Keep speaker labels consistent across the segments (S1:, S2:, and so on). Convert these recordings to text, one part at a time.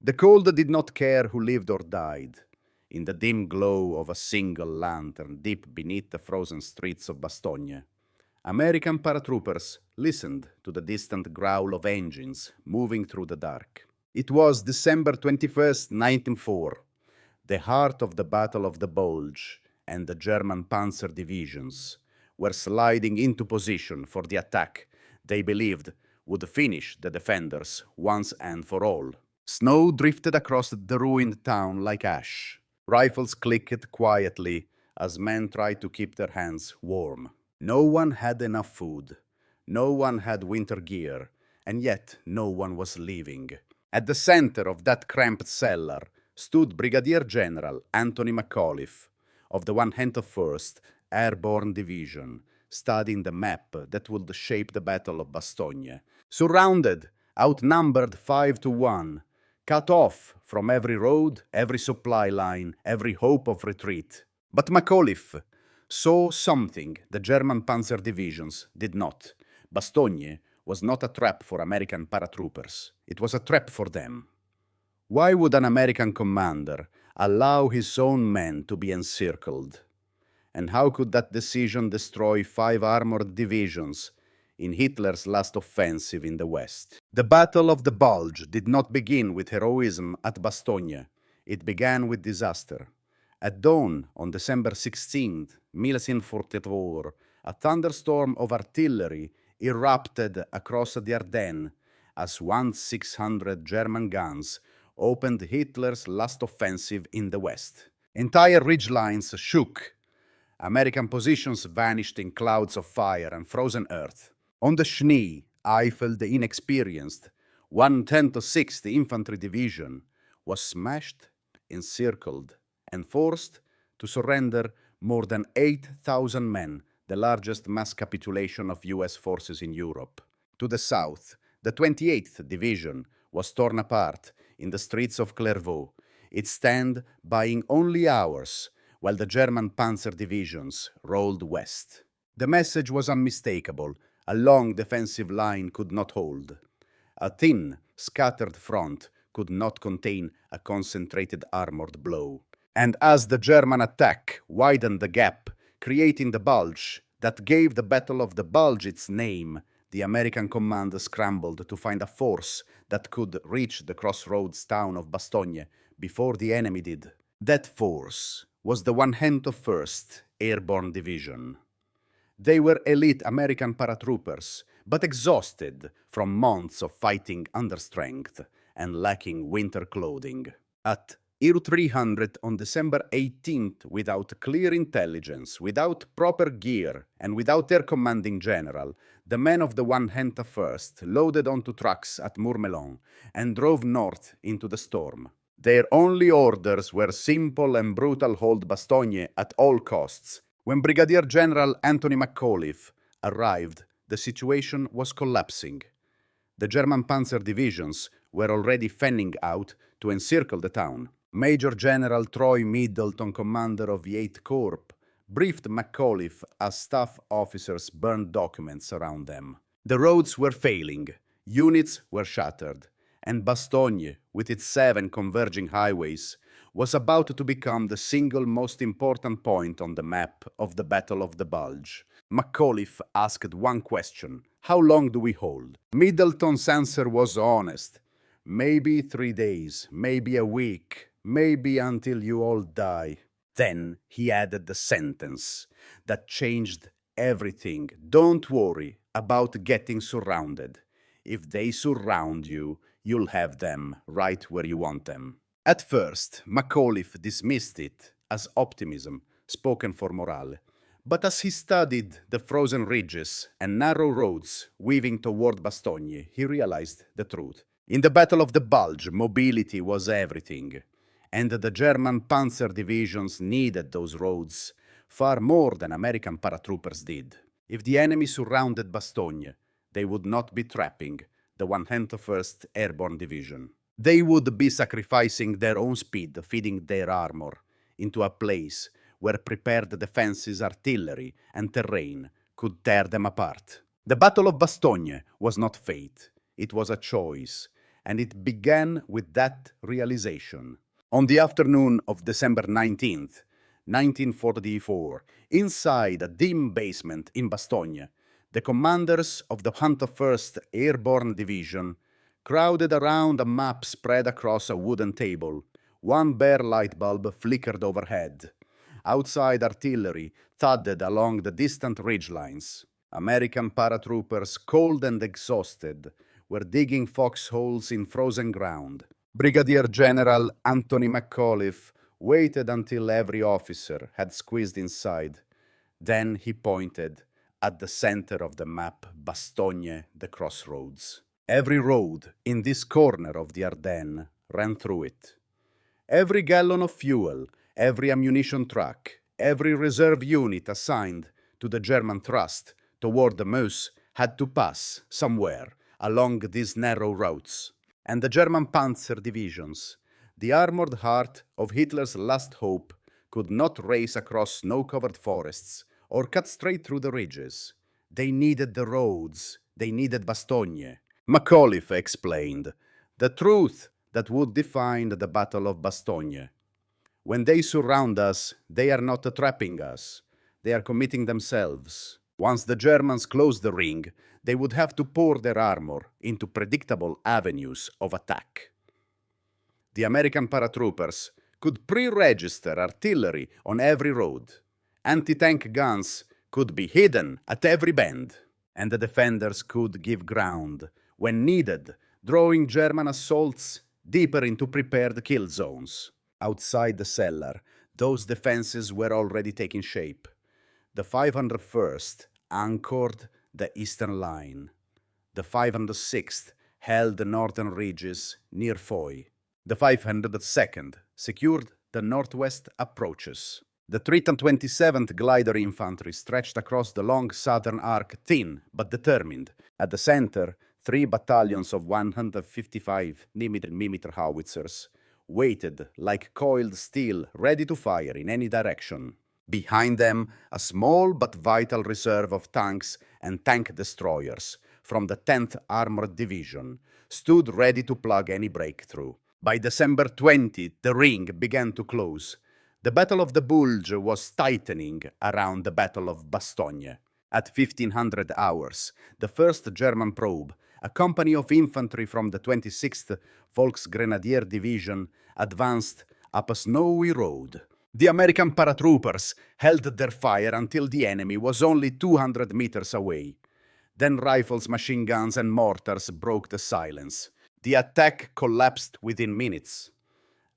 S1: The cold did not care who lived or died. In the dim glow of a single lantern deep beneath the frozen streets of Bastogne, American paratroopers listened to the distant growl of engines moving through the dark. It was December 21st, 1904, the heart of the Battle of the Bulge, and the German Panzer divisions were sliding into position for the attack they believed would finish the defenders once and for all. Snow drifted across the ruined town like ash. Rifles clicked quietly as men tried to keep their hands warm. No one had enough food. No one had winter gear, and yet no one was leaving. At the center of that cramped cellar stood Brigadier General Anthony McAuliffe of the 101st Airborne Division, studying the map that would shape the Battle of Bastogne. Surrounded, outnumbered 5-1, cut off from every road, every supply line, every hope of retreat. But McAuliffe saw something the German Panzer divisions did not. Bastogne was not a trap for American paratroopers. It was a trap for them. Why would an American commander allow his own men to be encircled? And how could that decision destroy 5 armored divisions in Hitler's last offensive in the West? The Battle of the Bulge did not begin with heroism at Bastogne. It began with disaster. At dawn on December 16th, 1944, a thunderstorm of artillery erupted across the Ardennes as 1,600 German guns opened Hitler's last offensive in the West. Entire ridgelines shook. American positions vanished in clouds of fire and frozen earth. On the Schnee, Eiffel, the inexperienced 106th Infantry Division, was smashed, encircled, and forced to surrender more than 8,000 men, the largest mass capitulation of US forces in Europe. To the south, the 28th Division was torn apart in the streets of Clairvaux, its stand buying only hours, while the German Panzer divisions rolled west. The message was unmistakable. A long defensive line could not hold. A thin, scattered front could not contain a concentrated armored blow. And as the German attack widened the gap, creating the bulge that gave the Battle of the Bulge its name, the American command scrambled to find a force that could reach the crossroads town of Bastogne before the enemy did. That force was the 101st Airborne Division. They were elite American paratroopers, but exhausted from months of fighting under strength and lacking winter clothing. At IRU 300 on December 18th, without clear intelligence, without proper gear, and without their commanding general, the men of the 101st loaded onto trucks at Mourmelon and drove north into the storm. Their only orders were simple and brutal: hold Bastogne at all costs. When Brigadier General Anthony McAuliffe arrived, the situation was collapsing. The German Panzer divisions were already fanning out to encircle the town. Major General Troy Middleton, commander of the 8th Corps, briefed McAuliffe as staff officers burned documents around them. The roads were failing, units were shattered, and Bastogne, with its 7 converging highways, was about to become the single most important point on the map of the Battle of the Bulge. McAuliffe asked one question: how long do we hold? Middleton's answer was honest. Maybe 3 days, maybe a week, maybe until you all die. Then he added the sentence that changed everything: don't worry about getting surrounded. If they surround you, you'll have them right where you want them. At first, McAuliffe dismissed it as optimism, spoken for morale. But as he studied the frozen ridges and narrow roads weaving toward Bastogne, he realized the truth. In the Battle of the Bulge, mobility was everything, and the German Panzer divisions needed those roads far more than American paratroopers did. If the enemy surrounded Bastogne, they would not be trapping the 101st Airborne Division. They would be sacrificing their own speed, feeding their armor into a place where prepared defenses, artillery, and terrain could tear them apart. The Battle of Bastogne was not fate. It was a choice, and it began with that realization. On the afternoon of December 19th, 1944, inside a dim basement in Bastogne, the commanders of the 101st Airborne Division crowded around a map spread across a wooden table. One bare light bulb flickered overhead. Outside, artillery thudded along the distant ridgelines. American paratroopers, cold and exhausted, were digging foxholes in frozen ground. Brigadier General Anthony McAuliffe waited until every officer had squeezed inside. Then he pointed at the center of the map, Bastogne, the crossroads. Every road in this corner of the Ardennes ran through it. Every gallon of fuel, every ammunition truck, every reserve unit assigned to the German thrust toward the Meuse had to pass somewhere along these narrow routes. And the German Panzer divisions, the armored heart of Hitler's last hope, could not race across snow-covered forests or cut straight through the ridges. They needed the roads. They needed Bastogne. McAuliffe explained the truth that would define the Battle of Bastogne. When they surround us, they are not trapping us. They are committing themselves. Once the Germans closed the ring, they would have to pour their armor into predictable avenues of attack. The American paratroopers could pre-register artillery on every road. Anti-tank guns could be hidden at every bend, and the defenders could give ground when needed, drawing German assaults deeper into prepared kill zones. Outside the cellar, those defenses were already taking shape. The 501st anchored the eastern line. The 506th held the northern ridges near Foy. The 502nd secured the northwest approaches. The 327th Glider Infantry stretched across the long southern arc, thin but determined. At the center, 3 battalions of 155 mm howitzers waited like coiled steel, ready to fire in any direction. Behind them, a small but vital reserve of tanks and tank destroyers from the 10th Armored Division stood ready to plug any breakthrough. By December 20th, the ring began to close. The Battle of the Bulge was tightening around the Battle of Bastogne. At 1500 hours, the 1st German probe, a company of infantry from the 26th Volksgrenadier Division, advanced up a snowy road. The American paratroopers held their fire until the enemy was only 200 meters away. Then rifles, machine guns, and mortars broke the silence. The attack collapsed within minutes.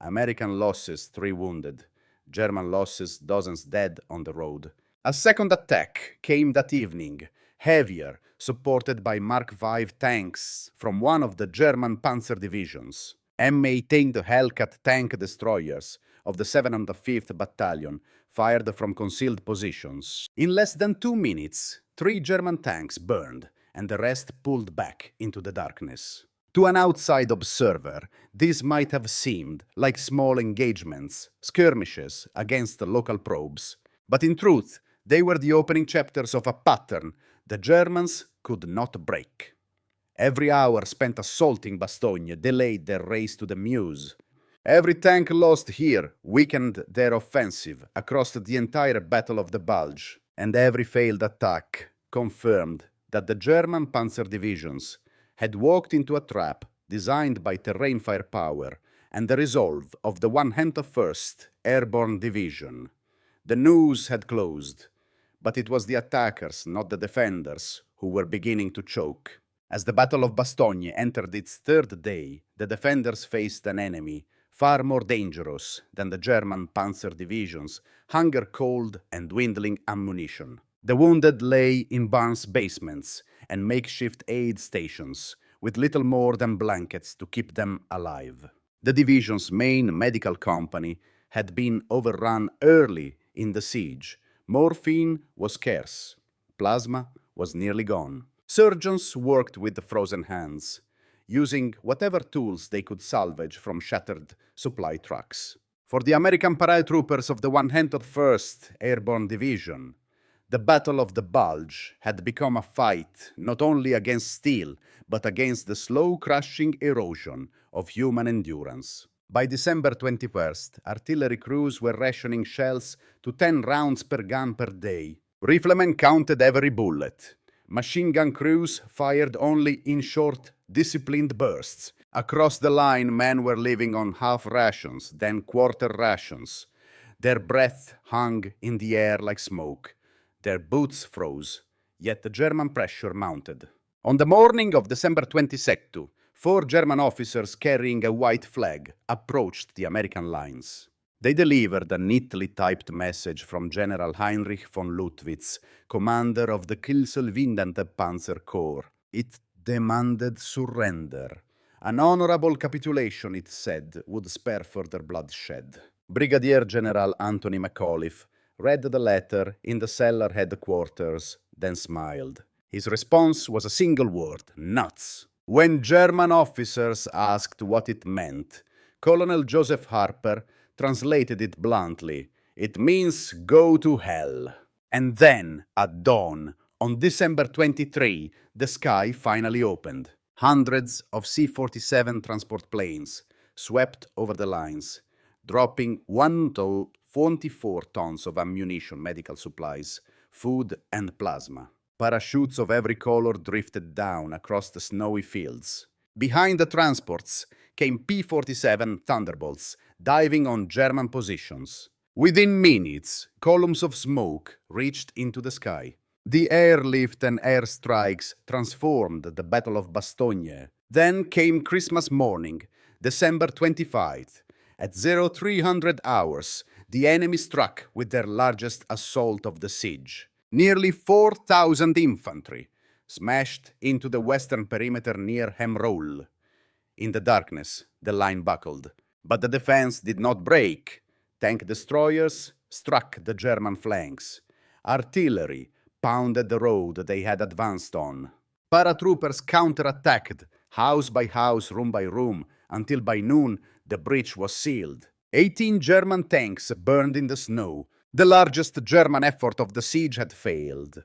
S1: American losses, 3 wounded. German losses, dozens dead on the road. A second attack came that evening, heavier, supported by Mark V tanks from one of the German Panzer divisions. M18 Hellcat tank destroyers of the 705th Battalion fired from concealed positions. In less than 2 minutes, 3 German tanks burned, and the rest pulled back into the darkness. To an outside observer, these might have seemed like small engagements, skirmishes against the local probes. But in truth, they were the opening chapters of a pattern the Germans could not break. Every hour spent assaulting Bastogne delayed their race to the Meuse. Every tank lost here weakened their offensive across the entire Battle of the Bulge, and every failed attack confirmed that the German Panzer divisions had walked into a trap designed by terrain firepower and the resolve of the 101st Airborne Division. The news had closed, but it was the attackers, not the defenders, who were beginning to choke. As the Battle of Bastogne entered its 3rd day, the defenders faced an enemy far more dangerous than the German Panzer divisions, hunger-cold and dwindling ammunition. The wounded lay in barns' basements and makeshift aid stations, with little more than blankets to keep them alive. The division's main medical company had been overrun early in the siege. Morphine was scarce. Plasma was nearly gone. Surgeons worked with the frozen hands, using whatever tools they could salvage from shattered supply trucks. For the American paratroopers of the 101st Airborne Division, The Battle of the Bulge had become a fight not only against steel, but against the slow crushing erosion of human endurance. By December 21st, artillery crews were rationing shells to 10 rounds per gun per day. Riflemen counted every bullet. Machine gun crews fired only in short, disciplined bursts. Across the line, men were living on half rations, then quarter rations. Their breath hung in the air like smoke. Their boots froze, yet the German pressure mounted. On the morning of December 22nd, 4 German officers carrying a white flag approached the American lines. They delivered a neatly typed message from General Heinrich von Luttwitz, commander of the Kielselwindende Panzer Corps. It demanded surrender. An honorable capitulation, it said, would spare further bloodshed. Brigadier General Anthony McAuliffe read the letter in the cellar headquarters, then smiled. His response was a single word: nuts. When German officers asked what it meant, Colonel Joseph Harper translated it bluntly. It means go to hell. And then, at dawn, on December 23, the sky finally opened. Hundreds of C-47 transport planes swept over the lines, dropping 24 tons of ammunition, medical supplies, food, and plasma. Parachutes of every color drifted down across the snowy fields. Behind the transports came P-47 Thunderbolts, diving on German positions. Within minutes, columns of smoke reached into the sky. The airlift and airstrikes transformed the Battle of Bastogne. Then came Christmas morning, December 25th. At 0300 hours, the enemy struck with their largest assault of the siege. Nearly 4,000 infantry smashed into the western perimeter near Hemroll. In the darkness, the line buckled. But the defense did not break. Tank destroyers struck the German flanks. Artillery pounded the road they had advanced on. Paratroopers counterattacked, house by house, room by room, until by noon the breach was sealed. 18 German tanks burned in the snow. The largest German effort of the siege had failed.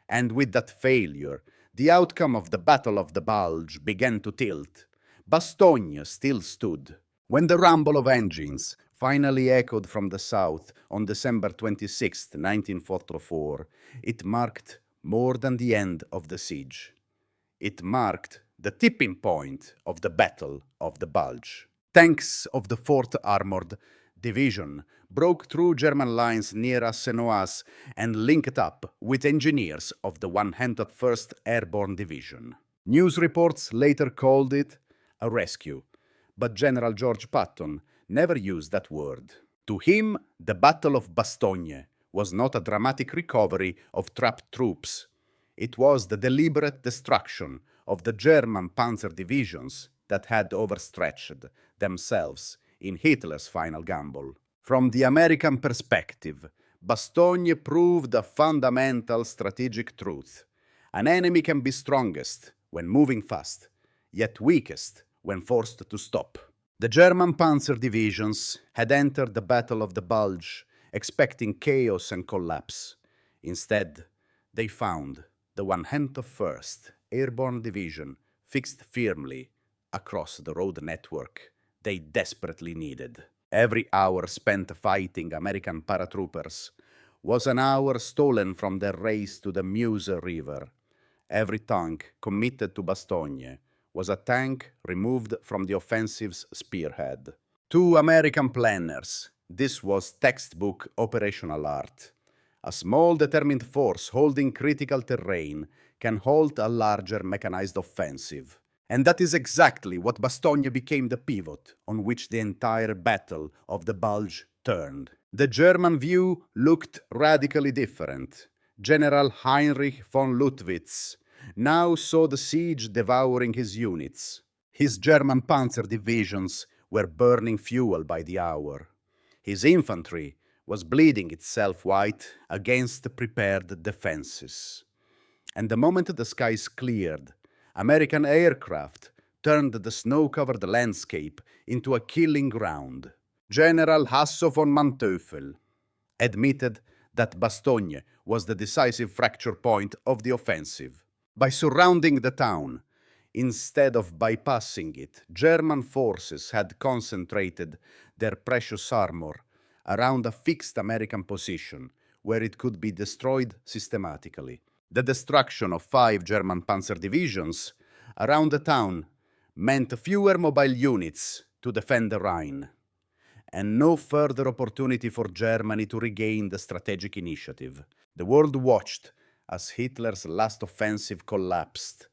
S1: And with that failure, the outcome of the Battle of the Bulge began to tilt. Bastogne still stood. When the rumble of engines finally echoed from the south on December 26, 1944, it marked more than the end of the siege. It marked the tipping point of the Battle of the Bulge. Tanks of the 4th Armored Division broke through German lines near Assenoise and linked up with engineers of the 101st Airborne Division. News reports later called it a rescue, but General George Patton never used that word. To him, the Battle of Bastogne was not a dramatic recovery of trapped troops. It was the deliberate destruction of the German Panzer divisions that had overstretched themselves in Hitler's final gamble. From the American perspective, Bastogne proved a fundamental strategic truth. An enemy can be strongest when moving fast, yet weakest when forced to stop. The German Panzer divisions had entered the Battle of the Bulge expecting chaos and collapse. Instead, they found the 101st Airborne Division fixed firmly across the road network they desperately needed. Every hour spent fighting American paratroopers was an hour stolen from their race to the Meuse River. Every tank committed to Bastogne was a tank removed from the offensive's spearhead. To American planners, this was textbook operational art. A small determined force holding critical terrain can halt a larger mechanized offensive. And that is exactly what Bastogne became the pivot on which the entire Battle of the Bulge turned. The German view looked radically different. General Heinrich von Luttwitz now saw the siege devouring his units. His German Panzer divisions were burning fuel by the hour. His infantry was bleeding itself white against prepared defenses. And the moment the skies cleared, American aircraft turned the snow-covered landscape into a killing ground. General Hasso von Manteuffel admitted that Bastogne was the decisive fracture point of the offensive. By surrounding the town, instead of bypassing it, German forces had concentrated their precious armor around a fixed American position where it could be destroyed systematically. The destruction of 5 German Panzer divisions around the town meant fewer mobile units to defend the Rhine, and no further opportunity for Germany to regain the strategic initiative. The world watched as Hitler's last offensive collapsed,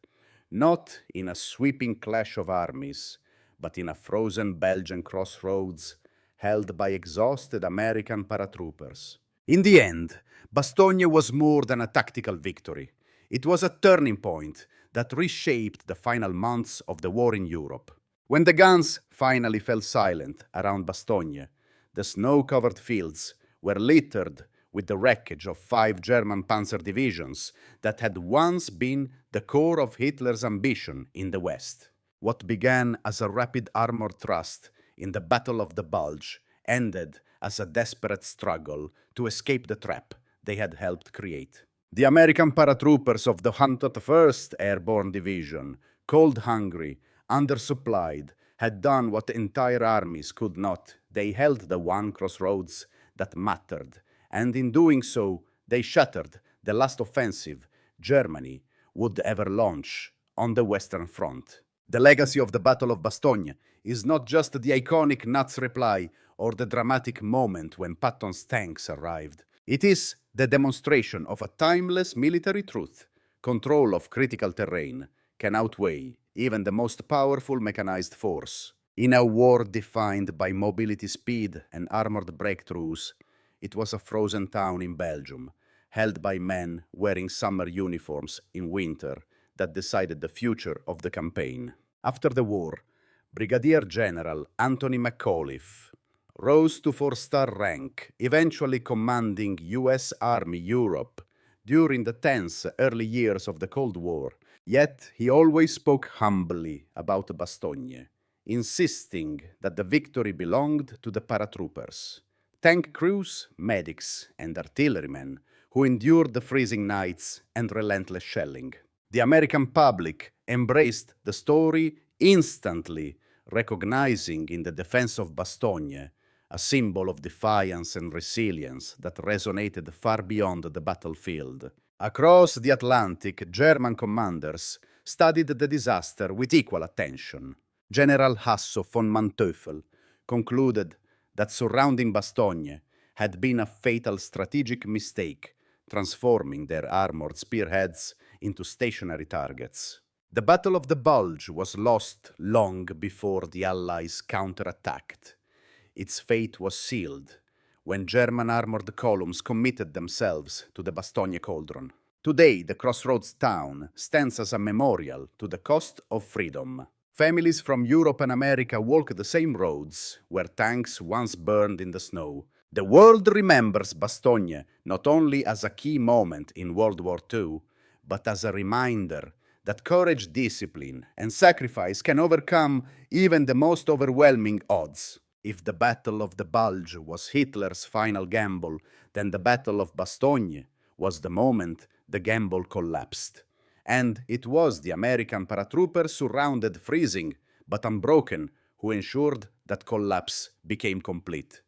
S1: not in a sweeping clash of armies, but in a frozen Belgian crossroads held by exhausted American paratroopers. In the end, Bastogne was more than a tactical victory. It was a turning point that reshaped the final months of the war in Europe. When the guns finally fell silent around Bastogne, the snow-covered fields were littered with the wreckage of 5 German Panzer divisions that had once been the core of Hitler's ambition in the West. What began as a rapid armored thrust in the Battle of the Bulge ended as a desperate struggle to escape the trap they had helped create. The American paratroopers of the 101st Airborne Division, cold-hungry, undersupplied, had done what entire armies could not. They held the one crossroads that mattered, and in doing so, they shattered the last offensive Germany would ever launch on the Western Front. The legacy of the Battle of Bastogne is not just the iconic Nazi reply or the dramatic moment when Patton's tanks arrived. It is the demonstration of a timeless military truth. Control of critical terrain can outweigh even the most powerful mechanized force. In a war defined by mobility speed and armored breakthroughs, it was a frozen town in Belgium, held by men wearing summer uniforms in winter, that decided the future of the campaign. After the war, Brigadier General Anthony McAuliffe rose to 4-star rank, eventually commanding US Army Europe during the tense early years of the Cold War. Yet he always spoke humbly about Bastogne, insisting that the victory belonged to the paratroopers, tank crews, medics, and artillerymen who endured the freezing nights and relentless shelling. The American public embraced the story instantly, recognizing in the defense of Bastogne a symbol of defiance and resilience that resonated far beyond the battlefield. Across the Atlantic, German commanders studied the disaster with equal attention. General Hasso von Manteuffel concluded that surrounding Bastogne had been a fatal strategic mistake, transforming their armored spearheads into stationary targets. The Battle of the Bulge was lost long before the Allies counterattacked. Its fate was sealed when German armored columns committed themselves to the Bastogne cauldron. Today, the crossroads town stands as a memorial to the cost of freedom. Families from Europe and America walk the same roads where tanks once burned in the snow. The world remembers Bastogne not only as a key moment in World War II, but as a reminder that courage, discipline, and sacrifice can overcome even the most overwhelming odds. If the Battle of the Bulge was Hitler's final gamble, then the Battle of Bastogne was the moment the gamble collapsed. And it was the American paratroopers surrounded, freezing, but unbroken, who ensured that collapse became complete.